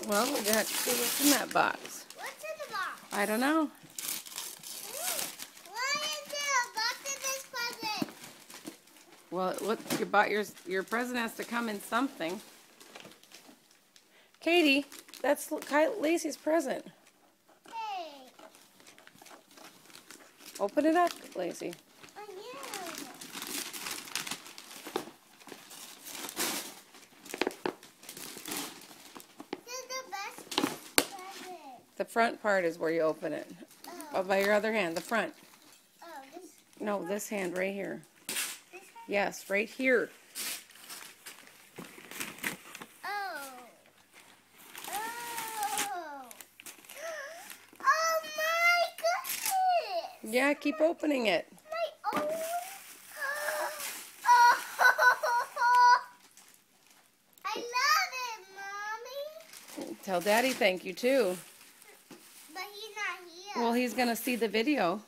Well, we got to see what's in that box. What's in the box? I don't know. What is it? What's in this present? Well, what you bought your present has to come in something. Katie, that's Lacey's present. Hey. Open it up, Lacey. I am. This is the best present. The front part is where you open it. Oh, by your other hand, the front. Oh, this. No, this hand right here. This one? Yes, right here. Oh. Oh. Oh my goodness. Yeah, keep opening it. My own. Oh. I love it, Mommy. Tell Daddy thank you too. But he's not here. Well, he's gonna see the video.